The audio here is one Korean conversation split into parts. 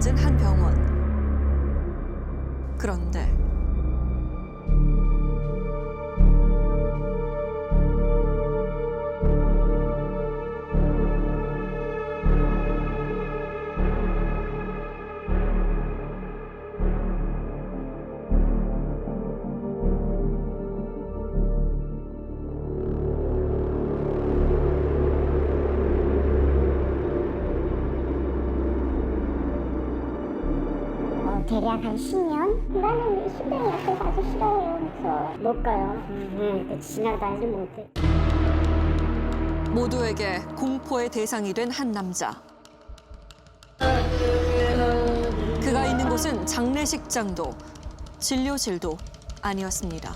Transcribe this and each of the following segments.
찾은 한 병원. 그런데 대략 한 10년? 나는 신병이 앞에서 아주 싫어요. 그래서 못 가요. 지나다니지 못해. 모두에게 공포의 대상이 된 한 남자. 그가 있는 곳은 장례식장도 진료실도 아니었습니다.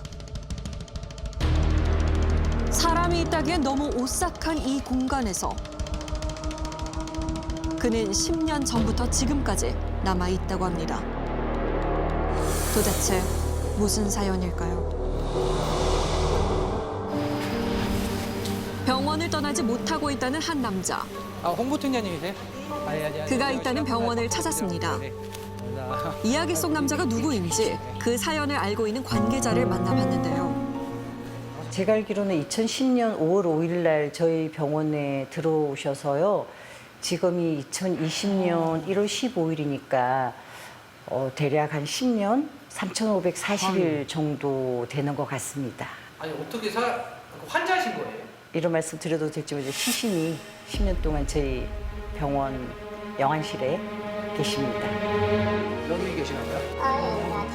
사람이 있다기엔 너무 오싹한 이 공간에서 그는 10년 전부터 지금까지 남아 있다고 합니다. 도대체 무슨 사연일까요? 병원을 떠나지 못하고 있다는 한 남자. 홍보팀장님이세요? 그가 있다는 병원을 찾았습니다. 이야기 속 남자가 누구인지 그 사연을 알고 있는 관계자를 만나봤는데요. 제가 알기로는 2010년 5월 5일 날 저희 병원에 들어오셔서요. 지금이 2020년 1월 15일이니까 대략 한 10년, 3,540일 정도 되는 것 같습니다. 아니 어떻게 환자신 거예요? 이런 말씀 드려도 될지 이제 시신이 10년 동안 저희 병원 영안실에 계십니다. 여기 계시나 봐요?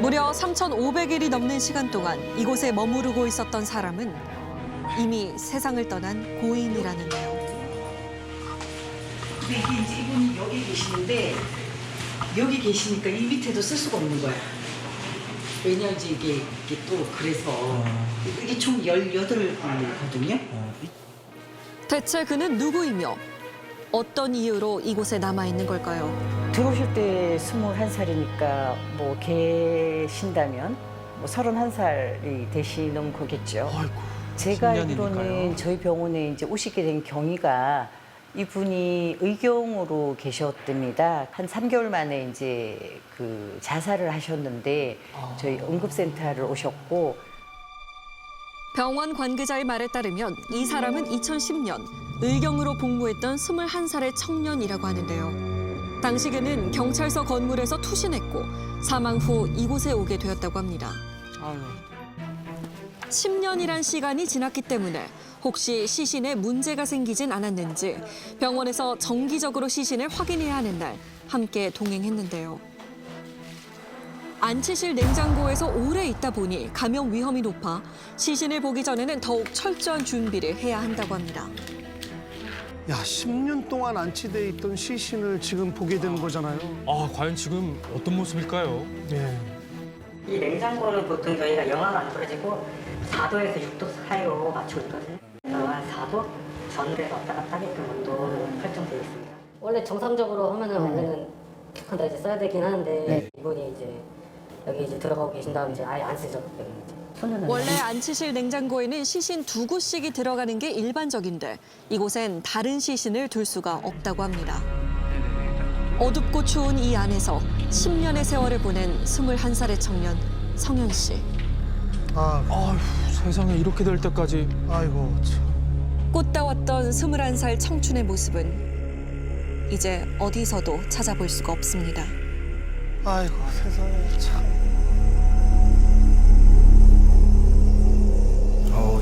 무려 3,500일이 넘는 시간 동안 이곳에 머무르고 있었던 사람은 이미 세상을 떠난 고인이라는데요. 근데 이게 이제 이분이 여기 계시는데 여기 계시니까 이 밑에도 쓸 수가 없는 거야. 왜냐면 이제 이게 또 그래서 이게 총 18분이거든요. 대체 그는 누구이며 어떤 이유로 이곳에 남아있는 걸까요? 들어오실 때 21살이니까 뭐 계신다면 뭐 31살이 되시는 거겠죠. 아이고, 제가 10년이니까요. 알기로는 저희 병원에 이제 오시게 된 경위가 이분이 의경으로 계셨답니다. 한 3개월 만에 이제 그 자살을 하셨는데 저희 응급센터를 오셨고 병원 관계자의 말에 따르면 이 사람은 2010년 의경으로 복무했던 21살의 청년이라고 하는데요. 당시 그는 경찰서 건물에서 투신했고 사망 후 이곳에 오게 되었다고 합니다. 10년이란 시간이 지났기 때문에 혹시 시신에 문제가 생기진 않았는지 병원에서 정기적으로 시신을 확인해야 하는 날 함께 동행했는데요. 안치실 냉장고에서 오래 있다 보니 감염 위험이 높아 시신을 보기 전에는 더욱 철저한 준비를 해야 한다고 합니다. 야, 10년 동안 안치돼 있던 시신을 지금 보게 되는 거잖아요. 아, 과연 지금 어떤 모습일까요? 네. 이 냉장고는 보통 저희가 영하가 안 떨어지고 4도에서 6도 사이로 맞추고 있거든요. 한 4도 전후에서 왔다 갔다 하게끔 온도로 설정되어 있습니다. 원래 정상적으로 하면은 원래는 툭한다 이제 써야 되긴 하는데 이분이 이제 여기 이제 들어가고 계신 다음에 이제 아예 안 쓰죠. 원래 안치실 냉장고에는 시신 2구씩이 들어가는 게 일반적인데 이곳엔 다른 시신을 둘 수가 없다고 합니다. 어둡고 추운 이 안에서 10년의 세월을 보낸 21살의 청년 성현 씨. 아휴, 세상에 이렇게 될 때까지. 아이고, 참. 꽃다웠던 21살 청춘의 모습은 이제 어디서도 찾아볼 수가 없습니다. 아이고, 세상에 참.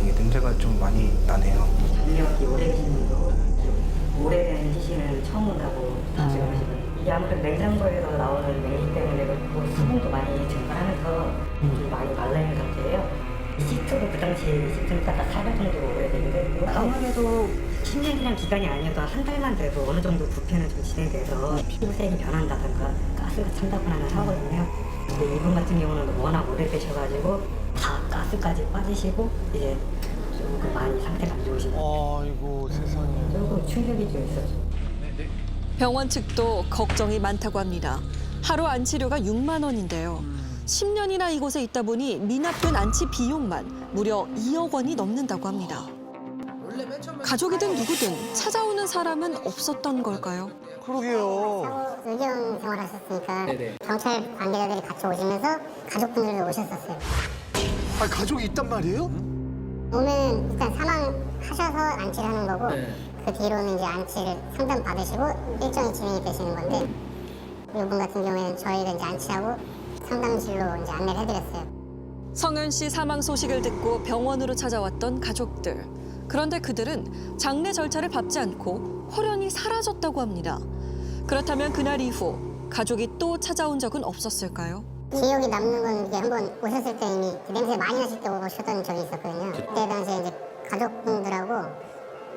이게 냄새가 좀 많이 나네요. 장력이 오래 계신 분도 오래된 시신을 처음 본다고 지금 하시거든요. 이게 아무래도 냉장고에서 나오는 냉기 때문에 그렇고 수분도 많이 증발하면서 좀 많이 말라있는 상태예요. 시트도 그 당시 시트는 딱 400 정도 오래되는데 아무래도 10년이란 기간이 아니어도 한 달만 돼도 어느 정도 부패는 좀 진행돼서 피부색이 변한다든가 가스가 찬다거나 하거든요. 근데 이분 같은 경우는 워낙 오래되셔가지고 다 가스까지 빠지시고 이제 조금 많이 상태가 안 좋으신 아이고, 세상에. 조금 충격이 좀 있었죠. 병원 측도 걱정이 많다고 합니다. 하루 안치료가 6만 원인데요. 10년이나 이곳에 있다 보니 미납된 안치 비용만 무려 2억 원이 넘는다고 합니다. 가족이든 누구든 찾아오는 사람은 없었던 걸까요? 그러게요. 의경 병원에 이동을 하셨으니까 네네. 경찰 관계자들이 같이 오시면서 가족분들도 오셨었어요. 아, 가족이 있단 말이에요? 오면 일단 사망하셔서 안치를 하는 거고 네. 그 뒤로는 이제 안치를 상담 받으시고 일정이 진행이 되시는 건데 이분 같은 경우에는 저희가 이제 안치하고 상담실로 이제 안내를 해드렸어요. 성현 씨 사망 소식을 듣고 병원으로 찾아왔던 가족들. 그런데 그들은 장례 절차를 밟지 않고 홀연히 사라졌다고 합니다. 그렇다면 그날 이후 가족이 또 찾아온 적은 없었을까요? 기억이 남는 건 이제 한번 오셨을 때 이미 그 냄새 많이 나실 때 오셨던 적이 있었거든요. 그때 당시에 이제 가족분들하고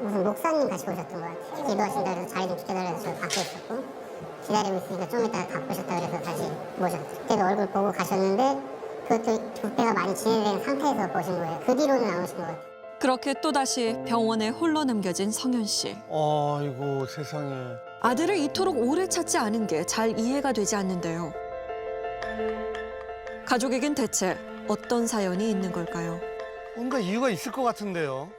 무슨 목사님 같이 오셨던 것 같아요. 기도하신다 해서 자리 좀 비켜달라 해서 저 밖에 있었고 기다리고 있으니까 좀 이따 바쁘셨다 그래서 다시 모셨죠. 그때도 얼굴 보고 가셨는데 그것도 부패가 많이 진행된 상태에서 보신 거예요. 그 뒤로는 안 오신 것 같아요. 그렇게 또다시 병원에 홀로 남겨진 성현 씨. 아이고, 세상에. 아들을 이토록 오래 찾지 않은 게 잘 이해가 되지 않는데요. 가족에겐 대체 어떤 사연이 있는 걸까요? 뭔가 이유가 있을 것 같은데요.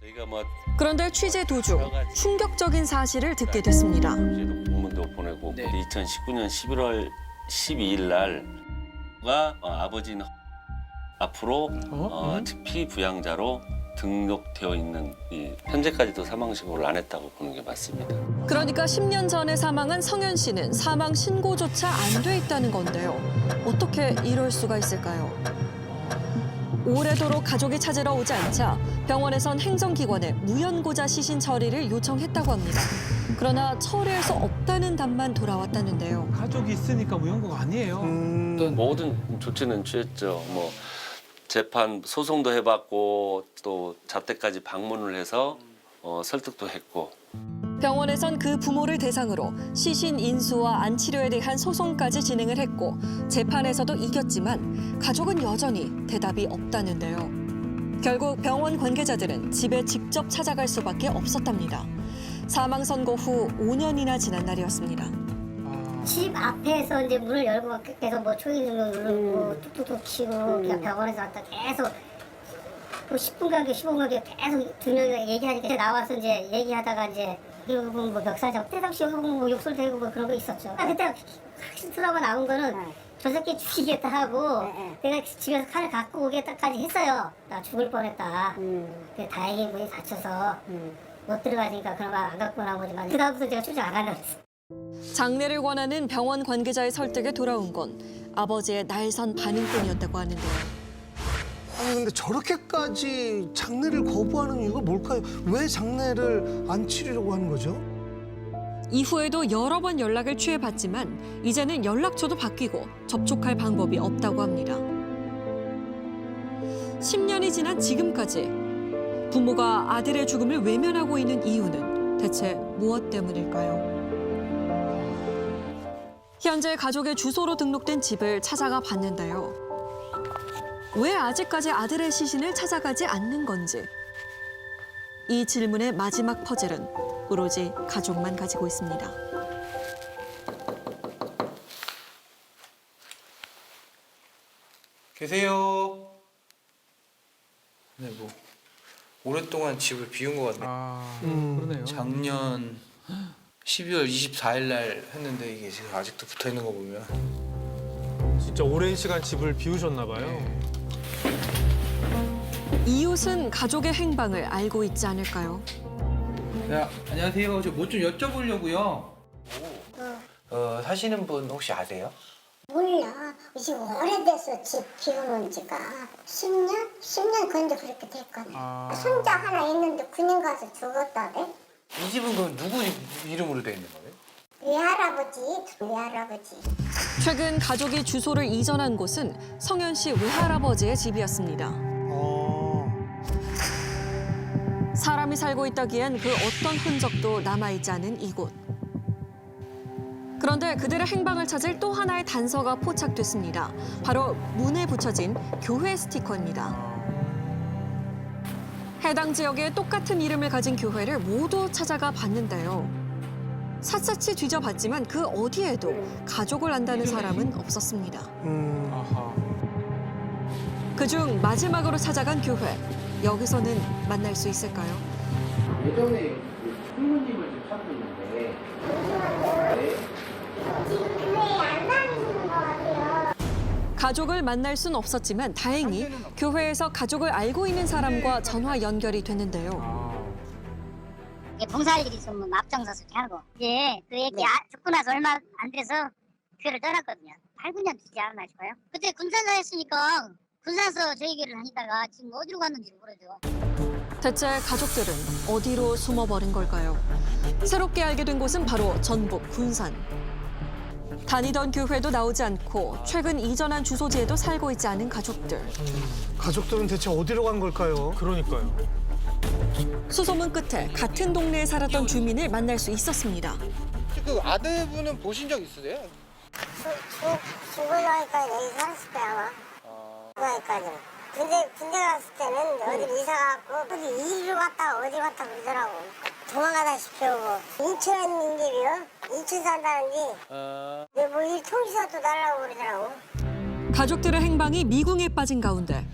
저희가 뭐 그런데 취재 도중 충격적인 사실을 듣게 됐습니다. 제도 공문도 보내고 네. 2019년 11월 12일 날가 아버지는 앞으로 특피 부양자로 등록되어 있는 현재까지도 사망 신고를 안 했다고 보는 게 맞습니다. 그러니까 10년 전에 사망한 성현 씨는 사망 신고조차 안 돼 있다는 건데요. 어떻게 이럴 수가 있을까요? 오래도록 가족이 찾으러 오지 않자 병원에선 행정기관에 무연고자 시신 처리를 요청했다고 합니다. 그러나 처리할 수 없다는 답만 돌아왔다는데요. 가족이 있으니까 무용고가 아니에요. 모든 조치는 취했죠. 뭐 재판 소송도 해봤고 또 자택까지 방문을 해서 설득도 했고. 병원에선 그 부모를 대상으로 시신 인수와 안치료에 대한 소송까지 진행을 했고 재판에서도 이겼지만 가족은 여전히 대답이 없다는데요. 결국 병원 관계자들은 집에 직접 찾아갈 수밖에 없었답니다. 사망 선고 후 5년이나 지난 날이었습니다. 집 앞에서 이제 문을 열고 계속 뭐 초인종을 누르고 뚝뚝뚝 치고 그냥 병원에서 왔다 계속 뭐 10분 간격, 15분 간격 계속 두 명이 얘기하니까 나와서 이제 얘기하다가 이제 이거 뭐 멱살 잡고 그때 당시 여기 보면 뭐 욕설 되고 뭐 그런 거 있었죠. 그때 확실히 드라마 나온 거는 저 새끼 죽이겠다 하고 내가 집에서 칼을 갖고 오겠다까지 했어요. 나 죽을 뻔했다. 근데 다행히 문이 닫혀서 못 들어가니까 그런 거 안 갖고 나오지만 그다음부터 제가 출장 안 하려고 했어요. 장례를 권하는 병원 관계자의 설득에 돌아온 건 아버지의 날선 반응뿐이었다고 하는데요. 아니, 근데 저렇게까지 장례를 거부하는 이유가 뭘까요? 왜 장례를 안 치르려고 하는 거죠? 이후에도 여러 번 연락을 취해봤지만 이제는 연락처도 바뀌고 접촉할 방법이 없다고 합니다. 10년이 지난 지금까지 부모가 아들의 죽음을 외면하고 있는 이유는 대체 무엇 때문일까요? 현재 가족의 주소로 등록된 집을 찾아가 봤는데요. 왜 아직까지 아들의 시신을 찾아가지 않는 건지. 이 질문의 마지막 퍼즐은 오로지 가족만 가지고 있습니다. 계세요. 네, 뭐 오랫동안 집을 비운 것 같네. 그러네요. 작년 12월 24일 날 했는데 이게 지금 아직도 붙어 있는 거 보면 진짜 오랜 시간 집을 비우셨나 봐요. 이웃은 가족의 행방을 알고 있지 않을까요? 네, 안녕하세요. 저 뭐 좀 여쭤보려고요. 사시는 분 혹시 아세요? 몰라. 지금 오래돼서 집 비우는 지가 10년? 10년 건데 그렇게 됐거든. 손자 하나 있는데 군인 가서 죽었다대. 이 집은 그럼 누구 이름으로 돼 있는 거예요? 외할아버지. 최근 가족이 주소를 이전한 곳은 성현 씨 외할아버지의 집이었습니다. 사람이 살고 있다기엔 그 어떤 흔적도 남아있지 않은 이곳. 그런데 그들의 행방을 찾을 또 하나의 단서가 포착됐습니다. 바로 문에 붙여진 교회 스티커입니다. 해당 지역에 똑같은 이름을 가진 교회를 모두 찾아가 봤는데요. 샅샅이 뒤져봤지만 그 어디에도 가족을 안다는 사람은 없었습니다. 아하. 그중 마지막으로 찾아간 교회. 여기서는 만날 수 있을까요? 예전에 신부님을 지금 찾고 있는데. 지금 교회에 안 다니는 것 같아요. 가족을 만날 순 없었지만 다행히 교회에서 가족을 알고 있는 사람과 전화 연결이 됐는데요. 봉사할 일이 있으면 앞장서서 이렇게 하고. 예, 그 얘기 듣고 나서 얼마 안 돼서 교회를 떠났거든요. 8, 9년 되지 않았나 싶어요. 그때 군산사 했으니까 군산에서 저 얘기를 하니다가 지금 어디로 갔는지 모르죠. 대체 가족들은 어디로 숨어버린 걸까요? 새롭게 알게 된 곳은 바로 전북 군산. 다니던 교회도 나오지 않고 최근 이전한 주소지에도 살고 있지 않은 가족들. 가족들은 대체 어디로 간 걸까요? 그러니까요. 수소문 끝에 같은 동네에 살았던 주민을 만날 수 있었습니다. 그 아들분은 보신 적 있으세요? 중고등학교까지 여기 살았을 때 아마. 중고등학교까지. 군대 갔을 때는 어디 이사 갔고 어디 일로 갔다 어디 갔다 그러더라고. 도망가다시피 오고. 인천인데요? 인천 산다는지 뭐 일 통지서도 달라고 그러더라고. 가족들의 행방이 미궁에 빠진 가운데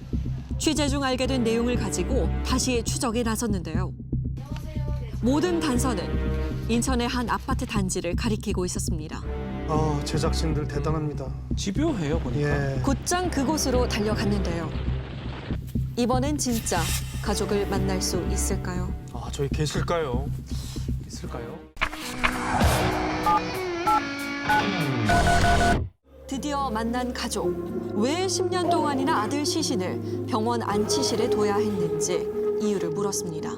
취재 중 알게 된 내용을 가지고 다시 추적에 나섰는데요. 모든 단서는 인천의 한 아파트 단지를 가리키고 있었습니다. 아, 제작진들 대단합니다. 집요해요 보니까. 예. 곧장 그곳으로 달려갔는데요. 이번엔 진짜 가족을 만날 수 있을까요? 아 저희 계실까요? 있을까요? 드디어 만난 가족. 왜 10년 동안이나 아들 시신을 병원 안치실에 둬야 했는지 이유를 물었습니다.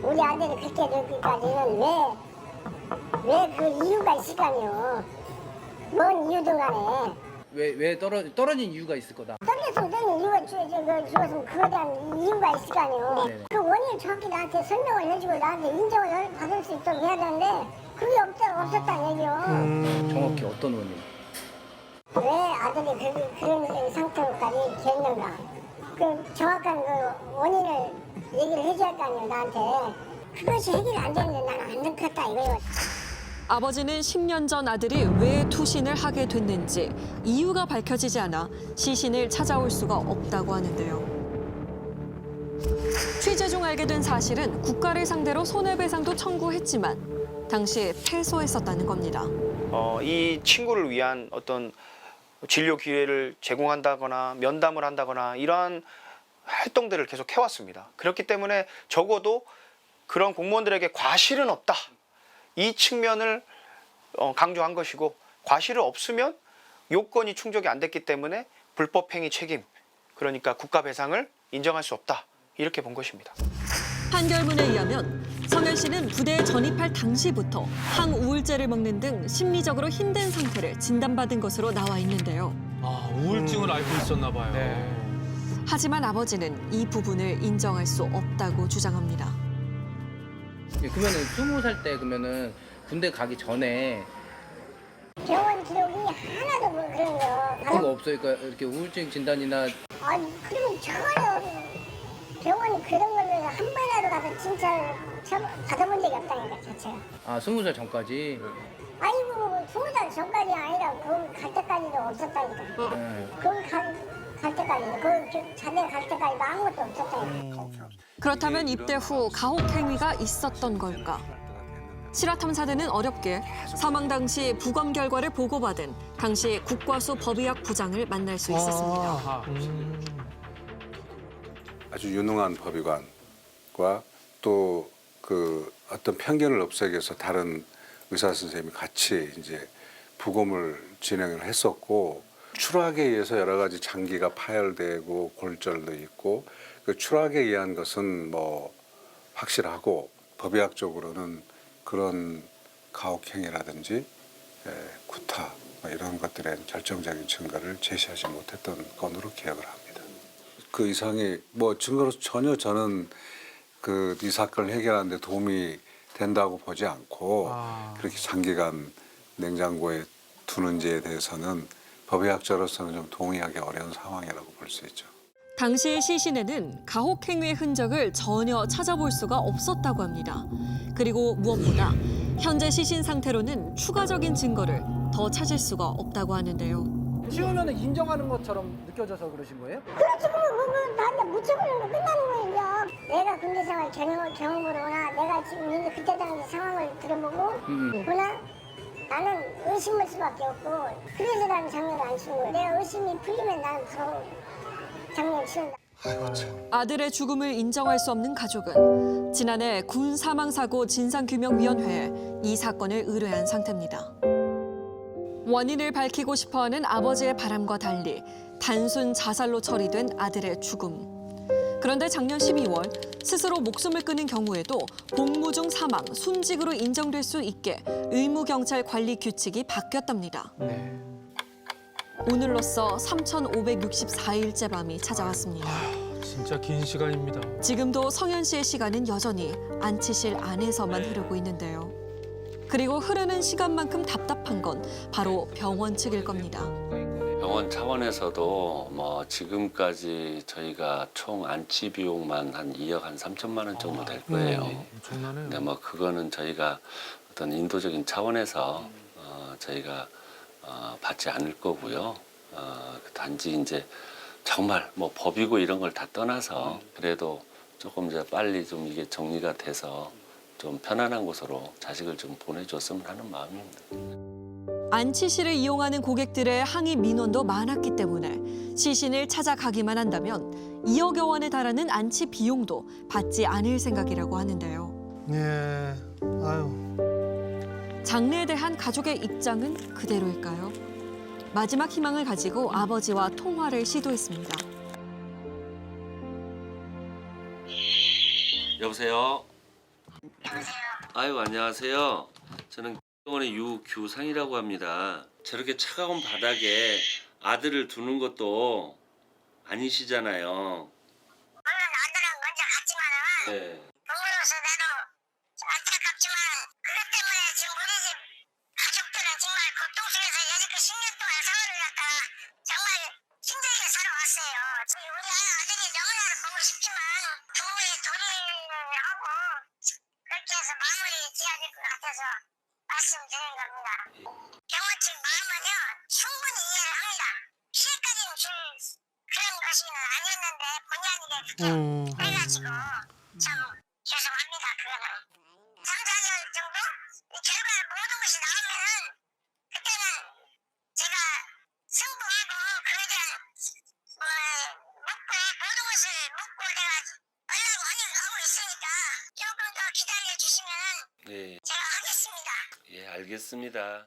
우리 아들이 그렇게 되기까지는 왜 그 이유가 있을 거 아니에요. 뭔 이유든 간에. 왜 떨어진 이유가 있을 거다. 떨렸으면 이유가 죽었으면 그거에 대한 이유가 있을 거 아니에요. 네네. 그 원인을 정확히 나한테 설명을 해주고 나한테 인정을 받을 수 있도록 해야 되는데 그게 없었다는 얘기요. 정확히 어떤 원인? 왜 아들이 그런 상태로까지 됐는가. 그 정확한 그 원인을 얘기를 해줘야 할 거 아니에요, 나한테. 그것이 해결이 안 되는데 나는 안 듣겠다 이거예요. 아버지는 10년 전 아들이 왜 투신을 하게 됐는지 이유가 밝혀지지 않아 시신을 찾아올 수가 없다고 하는데요. 취재 중 알게 된 사실은 국가를 상대로 손해배상도 청구했지만 당시 패소했었다는 겁니다. 이 친구를 위한 어떤 진료 기회를 제공한다거나 면담을 한다거나 이러한 활동들을 계속 해왔습니다. 그렇기 때문에 적어도 그런 공무원들에게 과실은 없다. 이 측면을 강조한 것이고 과실이 없으면 요건이 충족이 안 됐기 때문에 불법행위 책임, 그러니까 국가배상을 인정할 수 없다. 이렇게 본 것입니다. 판결문에 의하면 성현 씨는 부대에 전입할 당시부터 항우울제를 먹는 등 심리적으로 힘든 상태를 진단받은 것으로 나와 있는데요. 아 우울증을 앓고 있었나 봐요. 하지만 아버지는 이 부분을 인정할 수 없다고 주장합니다. 그러면은 20살 때 그러면은 군대 가기 전에 병원 기록이 하나도 뭐 그런 거. 그런 거 없어요? 그러니까 이렇게 우울증 진단이나 아니 그러면 전혀 병원 그런 거는 한 번이라도 가서 진찰 받아본 적이 없다니까 자체가. 20살 전까지. 아이고 20살 전까지 아니라 거기 갈 때까지도 없었다니까. 거기 갈 때까지 거기 자네 갈 때까지도 아무것도 없었다니까. 그렇다면 입대 후 가혹 행위가 있었던 걸까? 실화탐사대는 어렵게 사망 당시 부검 결과를 보고받은 당시 국과수 법의학 부장을 만날 수 있었습니다. 아주 유능한 법의관과 또 그 어떤 편견을 없애기 위해서 다른 의사 선생님이 같이 이제 부검을 진행을 했었고, 추락에 의해서 여러 가지 장기가 파열되고 골절도 있고, 그 추락에 의한 것은 뭐 확실하고 법의학적으로는 그런 가혹행위라든지 구타 이런 것들에 결정적인 증거를 제시하지 못했던 건으로 기억을 합니다. 그 이상의 뭐 증거로서 전혀 저는 이 사건을 해결하는 데 도움이 된다고 보지 않고 그렇게 장기간 냉장고에 두는지에 대해서는 법의학자로서는 좀 동의하기 어려운 상황이라고 볼 수 있죠. 당시의 시신에는 가혹 행위의 흔적을 전혀 찾아볼 수가 없었다고 합니다. 그리고 무엇보다 현재 시신 상태로는 추가적인 증거를 더 찾을 수가 없다고 하는데요. 치우면 인정하는 것처럼 느껴져서 그러신 거예요? 그렇지 뭐 나한테 묻혀버리는 거 끝나는 거예요. 내가 군대 생활 경험을 보나 내가 지금 이제 그때 당시 상황을 들어보고 보나 나는 의심할 수밖에 없고 그래서 나는 장례를 안 치는 거예요. 내가 의심이 풀리면 나는 바로 장례를 치운다. 아들의 죽음을 인정할 수 없는 가족은 지난해 군 사망사고 진상규명위원회에 이 사건을 의뢰한 상태입니다. 원인을 밝히고 싶어하는 아버지의 바람과 달리 단순 자살로 처리된 아들의 죽음. 그런데 작년 12월 스스로 목숨을 끊은 경우에도 복무 중 사망, 순직으로 인정될 수 있게 의무경찰 관리 규칙이 바뀌었답니다. 오늘로써 3,564일째 밤이 찾아왔습니다. 진짜 긴 시간입니다. 지금도 성현 씨의 시간은 여전히 안치실 안에서만 흐르고 있는데요. 그리고 흐르는 시간만큼 답답한 건 바로 병원 측일 겁니다. 병원 차원에서도 뭐 지금까지 저희가 총 안치 비용만 한 2억 한 3천만 원 정도 될 거예요. 엄청나네요. 근데 뭐 그거는 저희가 어떤 인도적인 차원에서 저희가 받지 않을 거고요. 단지 이제 정말 뭐 법이고 이런 걸 다 떠나서 그래도 조금 이제 빨리 좀 이게 정리가 돼서 좀 편안한 곳으로 자식을 좀 보내줬으면 하는 마음입니다. 안치실을 이용하는 고객들의 항의 민원도 많았기 때문에 시신을 찾아가기만 한다면 2억여 원에 달하는 안치 비용도 받지 않을 생각이라고 하는데요. 예. 아유. 장래에 대한 가족의 입장은 그대로일까요? 마지막 희망을 가지고 아버지와 통화를 시도했습니다. 여보세요? 아유, 안녕하세요. 저는 병원의 유규상이라고 합니다. 저렇게 차가운 바닥에 아들을 두는 것도 아니시잖아요. 물론 아들은 먼저 갔지만은 네. 부모로서 나도 안타깝지만 그것 때문에 지금 우리 집 가족들은 정말 고통 속에서 여지껏 10년 동안 세월을 갖다가 정말 힘들게 살아왔어요. 우리 아들이 너무나도 보고 싶지만 부모의 도리를 하고 그렇게 해서 마무리 지어야 될 것 같아서 말씀드리는 겁니다. 병원 측 마음은요 충분히 이해를 합니다. 피해까지는 줄 그런 것은 아니었는데 본의 아니게 그렇게 해가지고 참 죄송합니다. 그거는 3, 4년 정도 결과 모든 것이 나오면은 그때는 제가 승부하고 그에 대한 묻고 모든 것을 묻고 내가 하려고 하고 있으니까 조금 더 기다려 주시면은 네. 제가 하겠습니다. 예, 알겠습니다.